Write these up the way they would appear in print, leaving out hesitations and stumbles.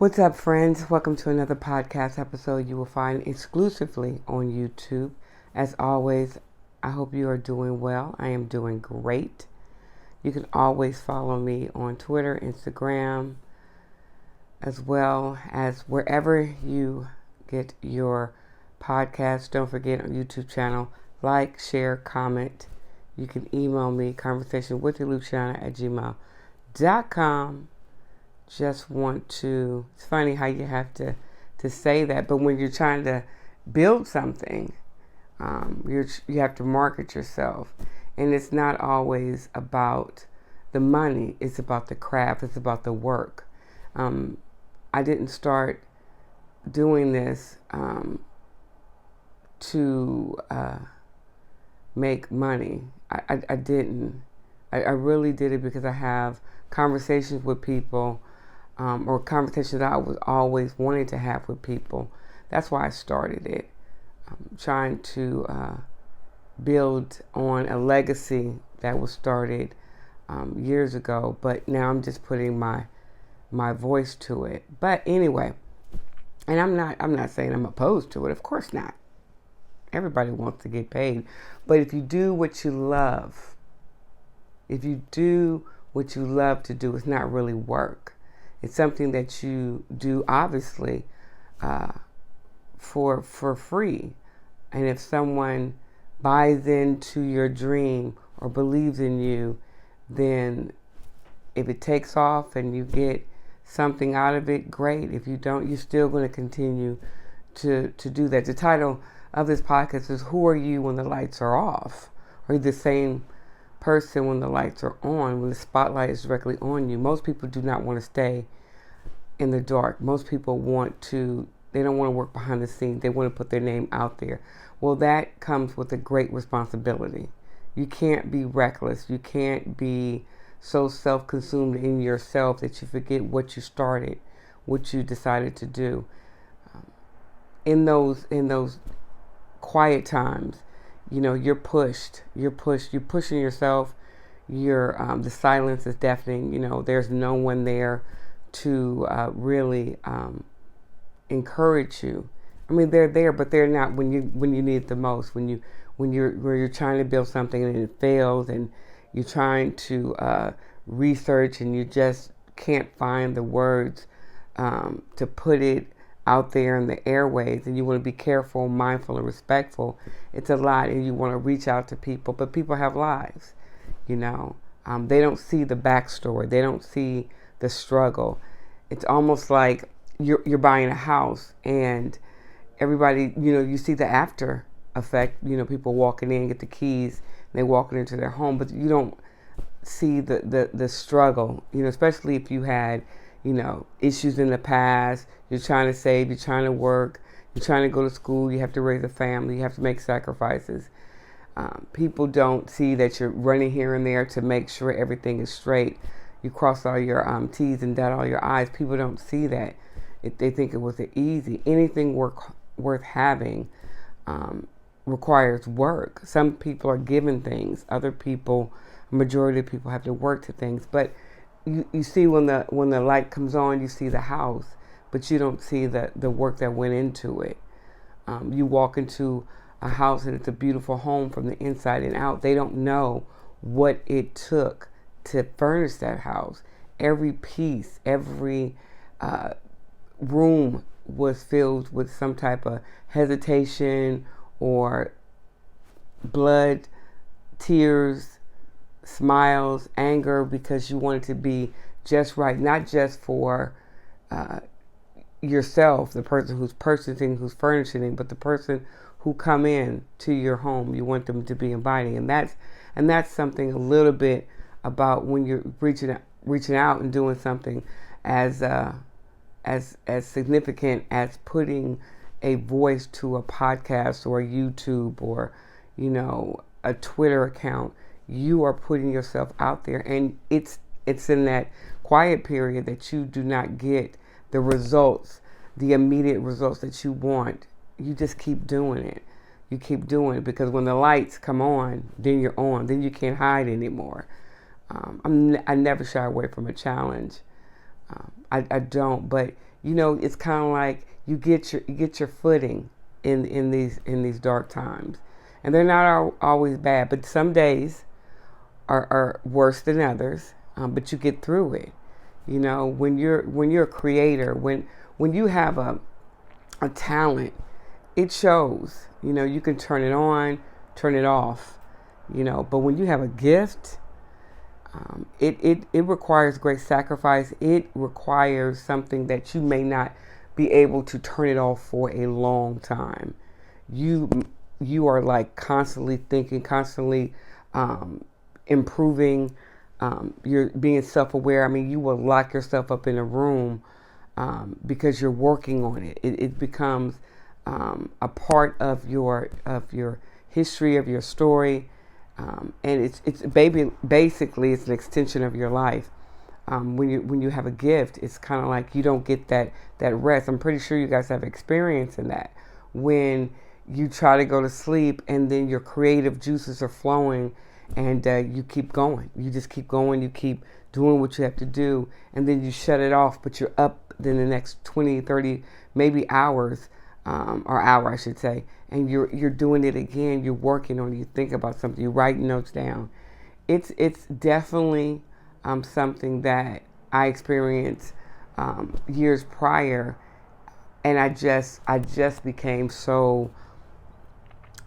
What's up, friends? Welcome to another podcast episode you will find exclusively on YouTube. As always, I hope you are doing well. I am doing great. You can always follow me on Twitter, Instagram, as well as wherever you get your podcast. Don't forget on YouTube channel, like, share, comment. You can email me, conversationwithluciana@gmail.com. Just want to, it's funny how you have to say that, but when you're trying to build something, you have to market yourself. And it's not always about the money, it's about the craft, it's about the work. I didn't start doing this to make money. I didn't. I really did it because I have conversations with people, or conversations I was always wanting to have with people. That's why I started it. Trying to build on a legacy that was started years ago, but now I'm just putting my voice to it. But anyway, and I'm not saying I'm opposed to it. Of course not. Everybody wants to get paid. But if you do what you love, to do, it's not really work. It's something that you do, obviously, for free. And if someone buys into your dream or believes in you, then if it takes off and you get something out of it, great. If you don't, you're still going to continue to do that. The title of this podcast is "Who Are You When the Lights Are Off?" Are you the same person when the lights are on, when the spotlight is directly on you? Most people do not want to stay in the dark. Most people they don't want to work behind the scenes. They want to put their name out there. Well, that comes with a great responsibility. You can't be reckless. You can't be so self-consumed in yourself that you forget what you started, what you decided to do. In those quiet times, you're pushing yourself. The silence is deafening. There's no one there to really encourage you. I mean, they're there, but they're not when you need it the most. When you're trying to build something and it fails, and you're trying to research and you just can't find the words to put it out there in the airways, and you want to be careful, mindful, and respectful. It's a lot, and you want to reach out to people, but people have lives. They don't see the backstory. They don't see the struggle. It's almost like you're buying a house, and everybody, you see the after effect. People walking in, get the keys, and they walking into their home, but you don't see the struggle. Especially if you had issues in the past. You're trying to save, you're trying to work, you're trying to go to school, you have to raise a family, you have to make sacrifices. People don't see that you're running here and there to make sure everything is straight. You cross all your T's and dot all your I's. People don't see that. They think it was easy. Anything worth having requires work. Some people are given things. Other people, majority of people, have to work to things. But you see when the light comes on, you see the house, but you don't see the work that went into it. You walk into a house and it's a beautiful home from the inside and out. They don't know what it took to furnish that house. Every piece, every room was filled with some type of hesitation or blood, tears, smiles, anger, because you wanted to be just right, not just for yourself, the person who's purchasing, who's furnishing it, but the person who come in to your home. You want them to be inviting, and that's something a little bit about when you're reaching out and doing something as significant as putting a voice to a podcast or a YouTube or a Twitter account. You are putting yourself out there, and it's in that quiet period that you do not get the results, the immediate results that you want. You just keep doing it. You keep doing it, because when the lights come on, then you're on. Then you can't hide anymore. I never shy away from a challenge. I don't, but it's kind of like you get your footing in these dark times, and they're not always bad, but some days are worse than others. But you get through it. When you're a creator, when you have a talent, it shows. You can turn it on, turn it off. But when you have a gift, it requires great sacrifice. It requires something that you may not be able to turn it off for a long time. You are like constantly thinking, constantly improving. You're being self-aware. I mean, you will lock yourself up in a room because you're working on it. It becomes a part of your history, of your story. And it's basically it's an extension of your life. When you have a gift, it's kind of like you don't get that rest. I'm pretty sure you guys have experience in that. When you try to go to sleep and then your creative juices are flowing, and you keep going. You just keep going. You keep doing what you have to do, and then you shut it off. But you're up then the next 20, 30, maybe hours, or hour I should say, and you're doing it again. You're working on it. You think about something. You write notes down. It's definitely something that I experienced years prior, and I just became so.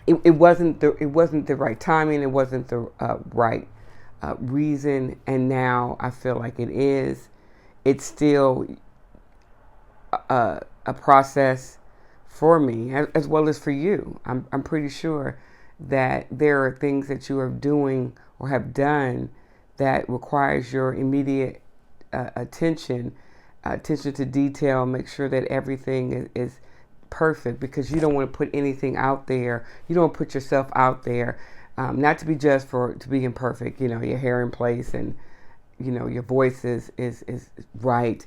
It wasn't the right timing. It wasn't the right reason, and now I feel like it is. It's still a process for me as well as for you. I'm pretty sure that there are things that you are doing or have done that requires your immediate attention to detail. Make sure that everything is perfect, because you don't want to put anything out there. You don't put yourself out there, not to be judged to be imperfect. Your hair in place, and your voice is right.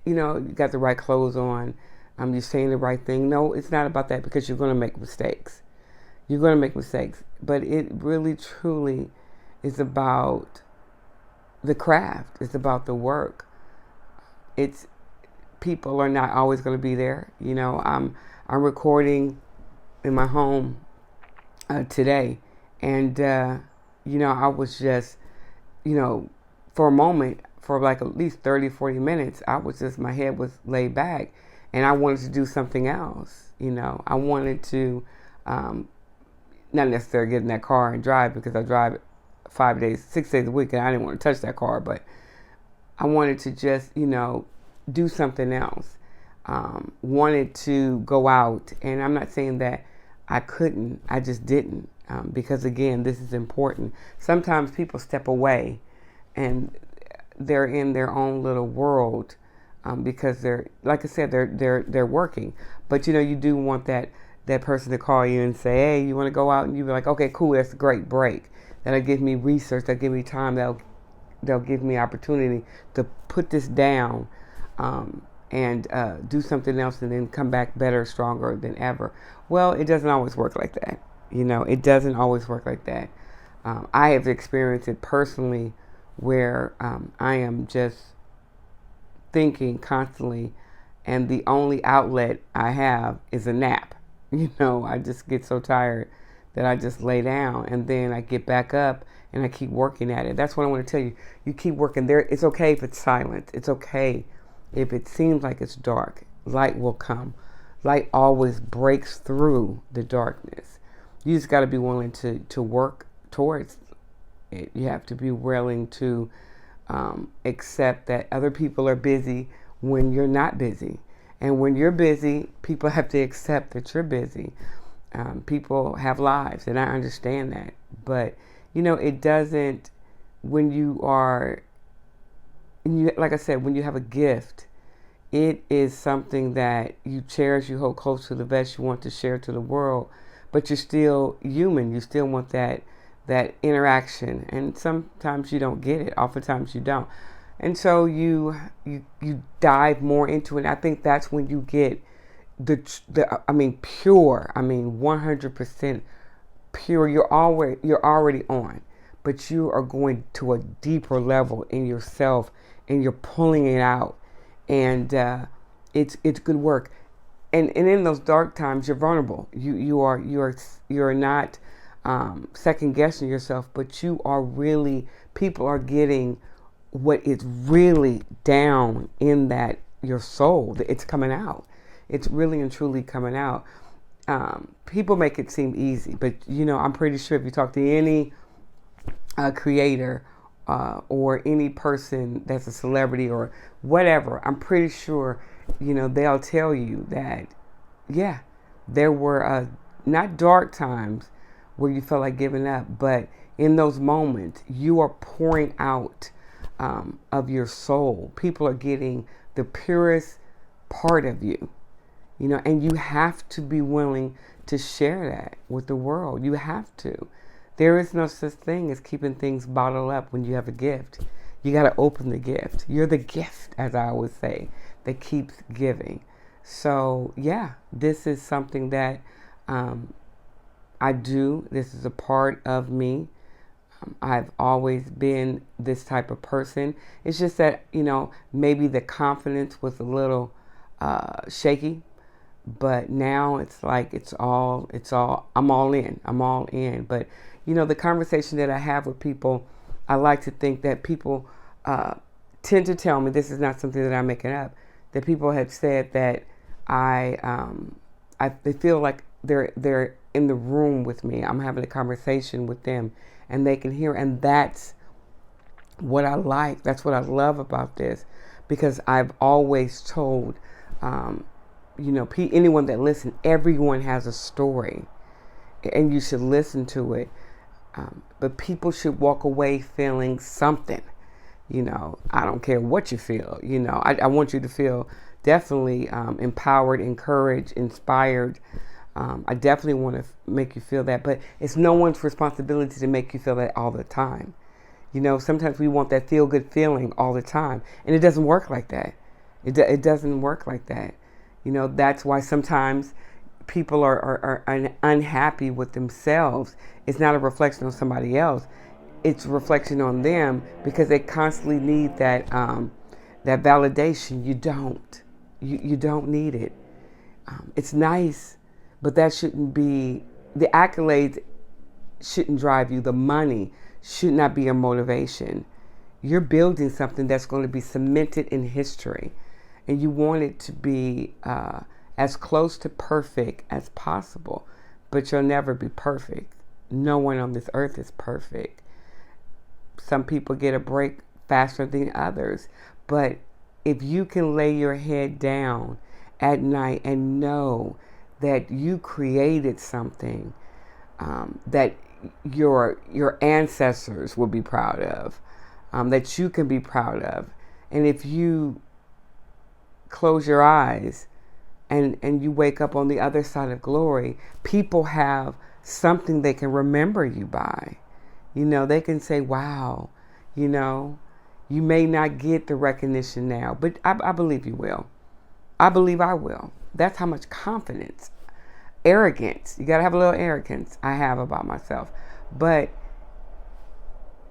You got the right clothes on. You're saying the right thing. No, it's not about that, because you're going to make mistakes. You're going to make mistakes, but it really truly is about the craft. It's about the work. People are not always going to be there. I'm recording in my home today, and I was just, for a moment, for like at least 30, 40 minutes, my head was laid back, and I wanted to do something else. I wanted to not necessarily get in that car and drive, because I drive 6 days a week, and I didn't want to touch that car, but I wanted to just, do something else. Wanted to go out, and I'm not saying that I couldn't, I just didn't, because again, this is important. Sometimes people step away and they're in their own little world, because they're, like I said, they're working. But you do want that person to call you and say, hey, you want to go out? And you be like, okay, cool, that's a great break. That'll give me research, that'll give me time, they'll give me opportunity to put this down, and do something else, and then come back better, stronger than ever. Well, it doesn't always work like that. It doesn't always work like that. I have experienced it personally, where I am just thinking constantly, and the only outlet I have is a nap. I just get so tired that I just lay down, and then I get back up and I keep working at it. That's what I want to tell you. You keep working there. It's okay if it's silent. It's okay if it seems like it's dark. Light will come. Light always breaks through the darkness. You just got to be willing to work towards it. You have to be willing to accept that other people are busy when you're not busy. And when you're busy, people have to accept that you're busy. People have lives, and I understand that. But, it doesn't, when you are, like I said, when you have a gift, it is something that you cherish, you hold close to the vest, you want to share to the world, but you're still human. You still want that interaction, and sometimes you don't get it. Oftentimes you don't. And so you dive more into it. I think that's when you get pure, 100% pure. You're already on, but you are going to a deeper level in yourself, and you're pulling it out, and It's good work. And in those dark times, you're vulnerable. You're not second guessing yourself, but you are really, people are getting what is really down in that your soul. It's coming out. It's really and truly coming out. People make it seem easy, but I'm pretty sure if you talk to any creator or any person that's a celebrity or whatever, I'm pretty sure they'll tell you that, yeah, there were not dark times where you felt like giving up, but in those moments, you are pouring out of your soul. People are getting the purest part of you, and you have to be willing to share that with the world. You have to. There is no such thing as keeping things bottled up when you have a gift. You got to open the gift. You're the gift, as I always say, that keeps giving. So, yeah, this is something that I do. This is a part of me. I've always been this type of person. It's just that, maybe the confidence was a little shaky. But now it's like I'm all in. But, the conversation that I have with people, I like to think that people tend to tell me, this is not something that I'm making up, that people have said that they feel like they're in the room with me. I'm having a conversation with them and they can hear. And that's what I like. That's what I love about this, because I've always told, anyone that listens, everyone has a story and you should listen to it. But people should walk away feeling something. I don't care what you feel. I want you to feel definitely empowered, encouraged, inspired. I definitely want to make you feel that, but it's no one's responsibility to make you feel that all the time. Sometimes we want that feel-good feeling all the time, and it doesn't work like that. It doesn't work like that. That's why sometimes people are unhappy with themselves. It's not a reflection on somebody else. It's a reflection on them, because they constantly need that that validation. You don't. You don't need it. It's nice, but that shouldn't be, the accolades shouldn't drive you. The money should not be your motivation. You're building something that's going to be cemented in history, and you want it to be as close to perfect as possible, but you'll never be perfect. No one on this earth is perfect. Some people get a break faster than others, but if you can lay your head down at night and know that you created something that your ancestors will be proud of, that you can be proud of, and if you close your eyes and you wake up on the other side of glory, people have something they can remember you by. They can say, wow, you may not get the recognition now, but I believe you will. I believe I will. That's how much confidence, arrogance, you got to have a little arrogance I have about myself. But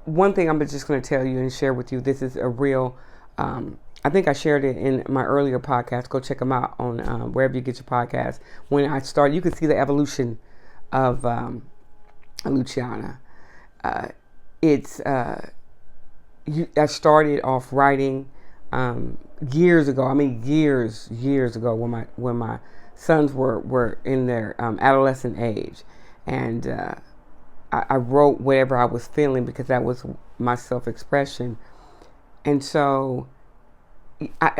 one thing I'm just going to tell you and share with you, this is a real, I think I shared it in my earlier podcast. Go check them out on wherever you get your podcast. When I started, you can see the evolution of Luciana. I started off writing years ago. I mean, years ago, when my sons were in their adolescent age, and I wrote whatever I was feeling, because that was my self-expression. And so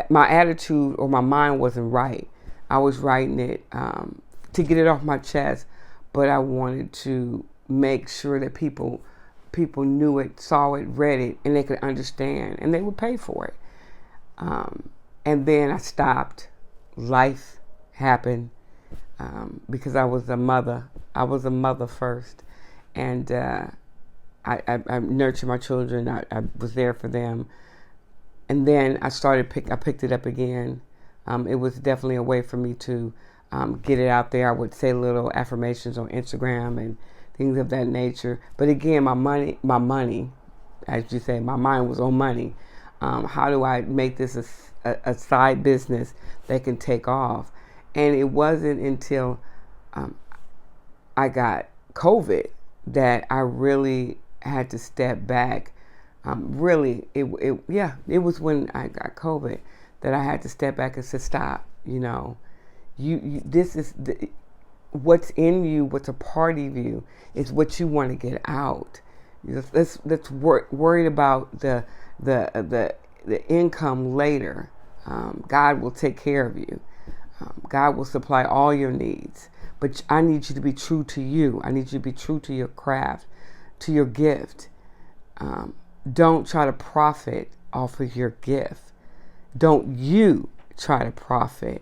my attitude or my mind wasn't right. I was writing it to get it off my chest, but I wanted to make sure that people knew it, saw it, read it, and they could understand, and they would pay for it. And then I stopped. Life happened, because I was a mother. I was a mother first, and I nurtured my children. I was there for them, and then I picked it up again. It was definitely a way for me to get it out there. I would say little affirmations on Instagram and things of that nature. But again, my money, as you say, my mind was on money. How do I make this a side business that can take off. And it wasn't until I got COVID that I really had to step back. Really, it was when I got COVID that I had to step back and say, stop. This is what's in you, what's a part of you, is what you want to get out. Let's worried about the income later. God will take care of you. God will supply all your needs. But I need you to be true to you. I need you to be true to your craft, to your gift. Don't try to profit off of your gift. Don't you try to profit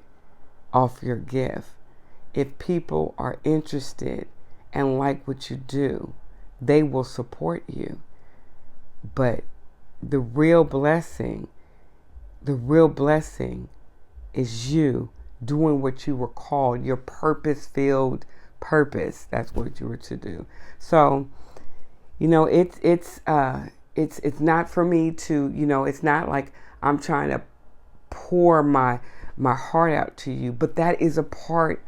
off your gift. If people are interested and like what you do, they will support you. But the real blessing is you doing what you were called, your purpose-filled purpose. That's what you were to do. So, it's not for me to, it's not like I'm trying to pour my heart out to you, but that is a part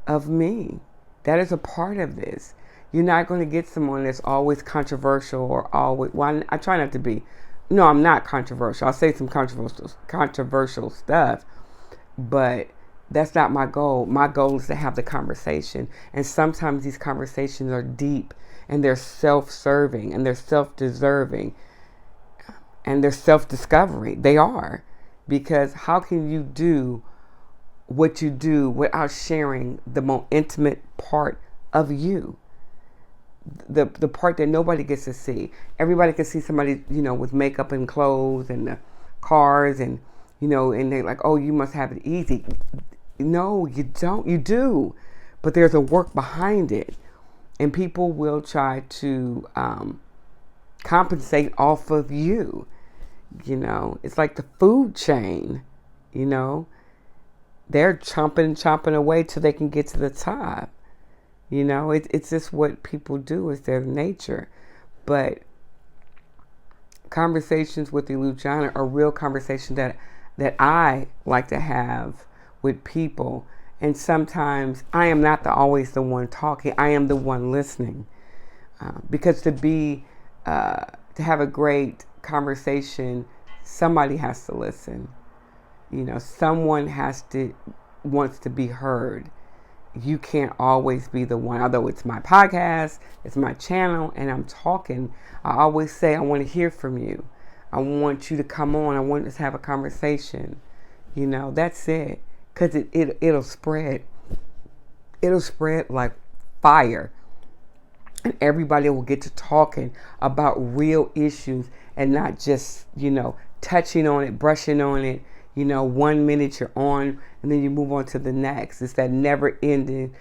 of me. That is a part of this. You're not going to get someone that's always controversial or always, well, I try not to be. No, I'm not controversial. I'll say some controversial stuff, but that's not my goal. My goal is to have the conversation. And sometimes these conversations are deep and they're self-serving and they're self-deserving and they're self-discovery. They are. Because how can you do what you do without sharing the more intimate part of you? The part that nobody gets to see. Everybody can see somebody, with makeup and clothes and the cars and, and they're like, oh, you must have it easy. No, you don't. You do. But there's a work behind it. And people will try to compensate off of you. It's like the food chain. They're chomping away till they can get to the top. It's just what people do. It's their nature. But conversations with the Luciana are real conversations that I like to have with people. And sometimes I am not always the one talking. I am the one listening. Because to have a great conversation, somebody has to listen. Someone wants to be heard. You can't always be the one. Although it's my podcast, it's my channel, and I'm talking, I always say I want to hear from you. I want you to come on. I want us to have a conversation. That's it. Because it'll spread. It'll spread like fire. And everybody will get to talking about real issues and not just, touching on it, brushing on it. 1 minute you're on and then you move on to the next. It's that never ending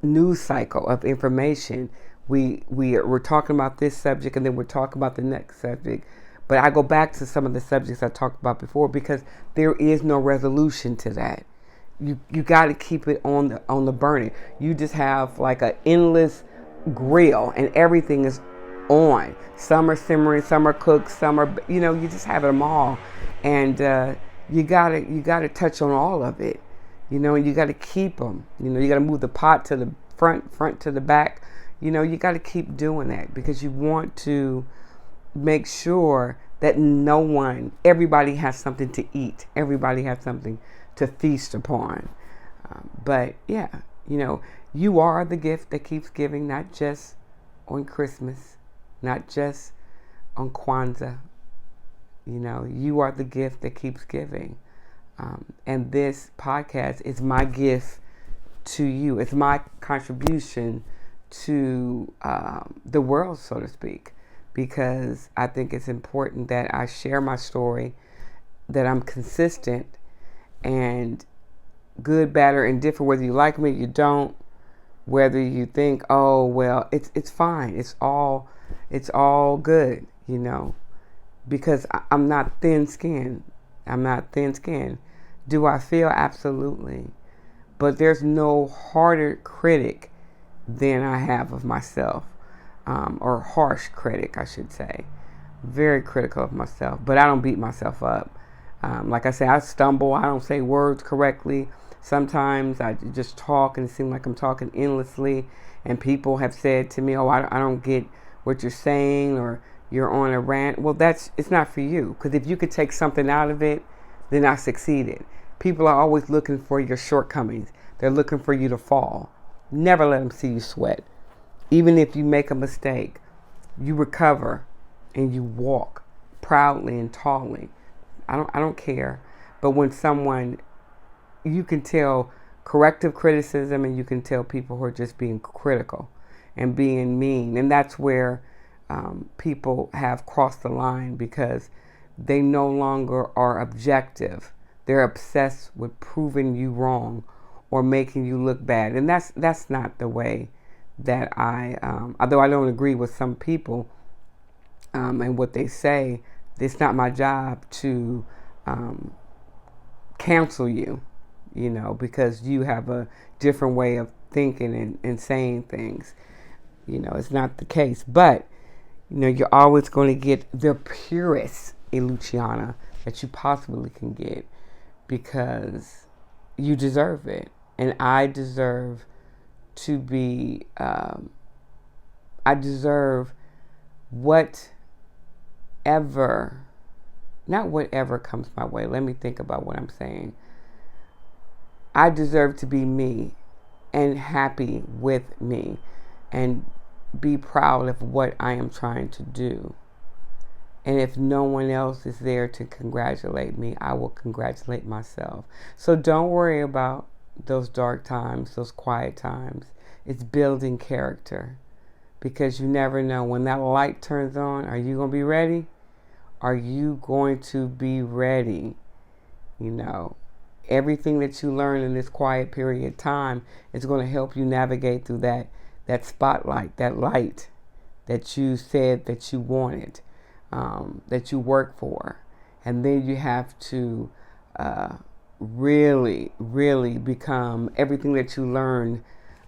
news cycle of information. We're talking about this subject and then we're talking about the next subject. But I go back to some of the subjects I talked about before because there is no resolution to that. You got to keep it on the burner. You just have like an endless grill and everything is on. Some are simmering, some are cooked, some are, you just have them all. And you gotta touch on all of it, and you gotta keep them. You gotta move the pot to the front to the back. You gotta keep doing that because you want to make sure that everybody has something to eat. Everybody has something to feast upon. But yeah, you are the gift that keeps giving, not just on Christmas, not just on Kwanzaa. You are the gift that keeps giving. And this podcast is my gift to you. It's my contribution to the world, so to speak, because I think it's important that I share my story, that I'm consistent and good, bad, or indifferent, whether you like me, you don't, whether you think, oh, well, it's fine. It's all good, because I'm not thin-skinned. Do I feel? Absolutely. But there's no harder critic than I have of myself, or harsh critic, I should say. Very critical of myself, but I don't beat myself up. Like I say, I stumble. I don't say words correctly. Sometimes I just talk and it seems like I'm talking endlessly. And people have said to me, "Oh, I don't get what you're saying," or "You're on a rant." Well, it's not for you. Because if you could take something out of it, then I succeeded. People are always looking for your shortcomings. They're looking for you to fall. Never let them see you sweat. Even if you make a mistake, you recover and you walk proudly and tallly. I don't care. But when you can tell corrective criticism, and you can tell people who are just being critical and being mean. And that's where people have crossed the line, because they no longer are objective. They're obsessed with proving you wrong or making you look bad. And that's not the way that although I don't agree with some people and what they say, it's not my job to cancel you, because you have a different way of thinking and saying things. It's not the case. But, you're always going to get the purest Luciana that you possibly can get, because you deserve it. And I deserve to be, I deserve not whatever comes my way. Let me think about what I'm saying. I deserve to be me and happy with me and be proud of what I am trying to do. And if no one else is there to congratulate me, I will congratulate myself. So don't worry about those dark times, those quiet times. It's building character, because you never know when that light turns on. Are you going to be ready? Are you going to be ready? Everything that you learn in this quiet period of time is going to help you navigate through that spotlight, that light that you said that you wanted, that you worked for. And then you have to really, really become everything that you learned,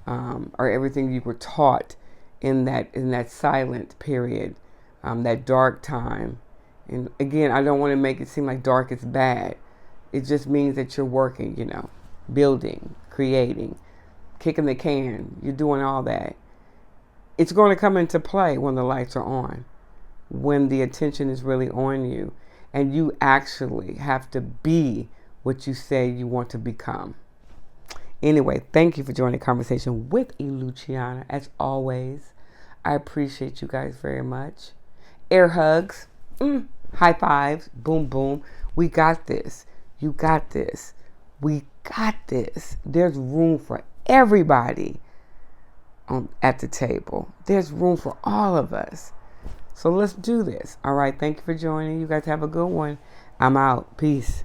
or everything you were taught in that silent period, that dark time. And again, I don't want to make it seem like dark is bad. It just means that you're working, building, creating, kicking the can. You're doing all that. It's going to come into play when the lights are on, when the attention is really on you, and you actually have to be what you say you want to become. Anyway, thank you for joining the conversation with Luciana. As always, I appreciate you guys very much. Air hugs, high fives, boom, boom. We got this. You got this. We got this. There's room for everybody at the table. There's room for all of us. So let's do this. All right. Thank you for joining. You guys have a good one. I'm out. Peace.